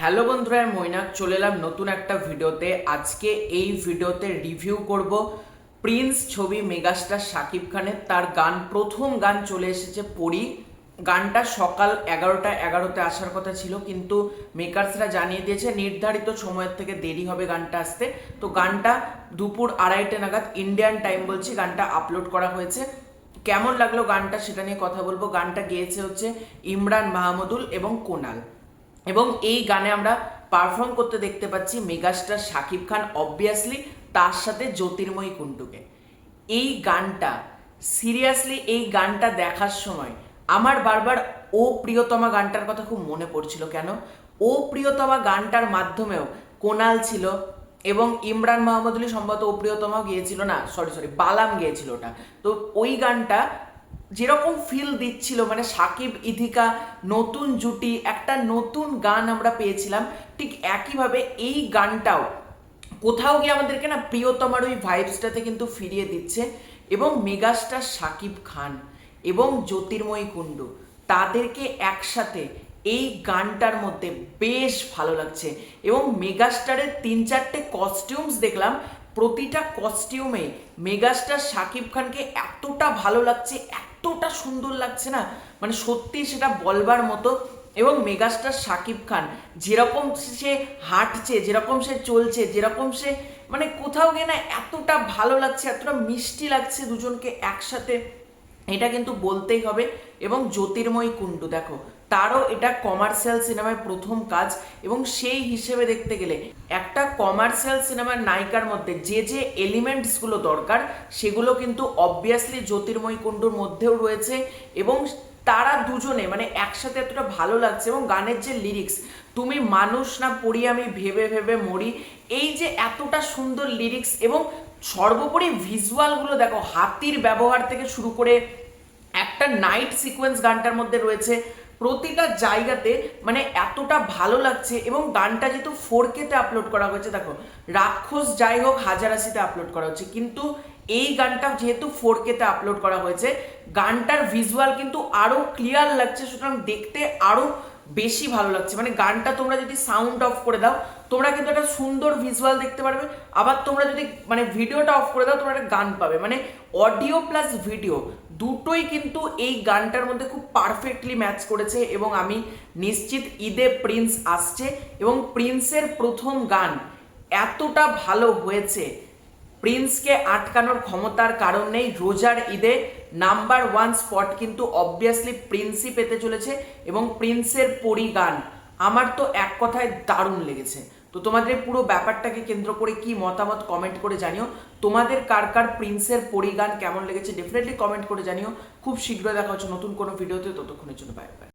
Hello বন্ধুরা, আমি মৈনাক চলে এলাম নতুন একটা ভিডিওতে। আজকে এই ভিডিওতে রিভিউ করব প্রিন্স ছবি মেগাস্টার শাকিব খানের। তার গান, প্রথম গান চলে এসেছে পরি। গানটা সকাল 11টা আসার কথা ছিল, কিন্তু মেকার্সরা জানিয়ে দিয়েছে নির্ধারিত সময়ের থেকে দেরি হবে গানটা আসতে। তো গানটা দুপুর 2:30 নাগাদ ইন্ডিয়ান টাইম বলছি গানটা আপলোড করা হয়েছে। কেমন লাগলো গানটা সেটা নিয়ে কথা বলবো। গানটা গেয়েছে হচ্ছে ইমরান মাহমুদুল এবং কোনাল, এবং এই গানে আমরা পারফর্ম করতে দেখতে পাচ্ছি মেগাস্টার শাকিব খান, অবভিয়াসলি তার সাথে জ্যোতির্ময়ী কুণ্ডুকে। এই গানটা সিরিয়াসলি, এই গানটা দেখার সময় আমার বারবার ও প্রিয়তমা গানটার কথা খুব মনে পড়ছিল। কেন? ও প্রিয়তমা গানটার মাধ্যমেও কোনাল ছিল এবং ইমরান মাহমুদুলি সম্ভবত ও প্রিয়তমাও গিয়েছিল, না সরি বালাম গিয়েছিল ওটা। তো ওই গানটা যেরকম ফিল দিচ্ছিল, মানে সাকিব ইথিকা নতুন জুটি, একটা নতুন গান আমরা পেয়েছিলাম, ঠিক একইভাবে এই গানটাও কোথাও গিয়ে আমাদেরকে না প্রিয়তমার ওই ভাইবসটাতে কিন্তু ফিরিয়ে দিচ্ছে। এবং মেগাস্টার শাকিব খান এবং জ্যোতির্ময়ী কুণ্ডু, তাদেরকে একসাথে এই গানটার মধ্যে বেশ ভালো লাগছে। এবং মেগাস্টারের 3-4টে কস্টিউমস দেখলাম, প্রতিটা কস্টিউমে মেগাস্টার শাকিব খানকে এতটা ভালো লাগছে, এতটা সুন্দর লাগছে না, মানে সত্যি সেটা বলবার মতো। এবং মেগাস্টার শাকিব খান যেরকম সে হাঁটছে, যেরকম সে চলছে, যেরকম সে মানে কোথাও গিয়ে না এতটা ভালো লাগছে, এতটা মিষ্টি লাগছে দুজনকে একসাথে, এটা কিন্তু বলতেই হবে। এবং জ্যোতির্ময়ী কুণ্ডু দেখো, তারও এটা কমার্শিয়াল সিনেমায় প্রথম কাজ, এবং সেই হিসেবে দেখতে গেলে একটা কমার্শিয়াল সিনেমার নায়িকার মধ্যে যে যে এলিমেন্টসগুলো দরকার সেগুলো কিন্তু অবভিয়াসলি জ্যোতির্ময়ী কুণ্ডুর মধ্যেও রয়েছে। এবং তারা দুজনে মানে একসাথে এতটা ভালো লাগছে। এবং গানের যে লিরিক্স, তুমি মানুষ না পড়ি আমি ভেবে ভেবে মরি, এই যে এতটা সুন্দর লিরিক্স, এবং সর্বোপরি ভিজুয়ালগুলো দেখো, হাতির ব্যবহার থেকে শুরু করে একটা নাইট সিকোয়েন্স গানটার মধ্যে রয়েছে, প্রতিটা জায়গাতে মানে এতটা ভালো লাগছে। এবং গানটা যেহেতু 4K তে আপলোড করা হয়েছে, দেখো রাক্ষস যাই হোক হাজারাশিতে আপলোড করা হচ্ছে, কিন্তু এই গানটা যেহেতু 4K তে আপলোড করা হয়েছে, গানটার ভিজুয়াল কিন্তু আরো ক্লিয়ার লাগছে, সুতরাং দেখতে আরো বেশি ভালো লাগছে। মানে গানটা তোমরা যদি সাউন্ড অফ করে দাও, তোমরা কিন্তু একটা সুন্দর ভিজুয়াল দেখতে পারবে। আবার তোমরা যদি মানে ভিডিওটা অফ করে দাও, তোমরা একটা গান পাবে। মানে অডিও প্লাস ভিডিও দুটোই কিন্তু এই গানটার মধ্যে খুব পারফেক্টলি ম্যাচ করেছে। এবং আমি নিশ্চিত ঈদে প্রিন্স আসছে, এবং প্রিন্সের প্রথম গান এতটা ভালো হয়েছে, প্রিন্সকে আটকানোর ক্ষমতার কারণ নেই। রোজার ঈদে নাম্বার 1 স্পট কিন্তু অবভিয়াসলি প্রিন্সই পেতে চলেছে। এবং প্রিন্সের পরি গান আমার তো এক কথায় দারুণ লেগেছে। তো তোমাদের পুরো ব্যাপারটাকে কেন্দ্র করে কি মতামত কমেন্ট করে জানিও। তোমাদের কার কার প্রিন্সের পরি গান কেমন লেগেছে ডেফিনেটলি কমেন্ট করে জানিও। খুব শীঘ্রই দেখা হচ্ছে নতুন কোনো ভিডিওতে, ততক্ষণের জন্য বাই বাই।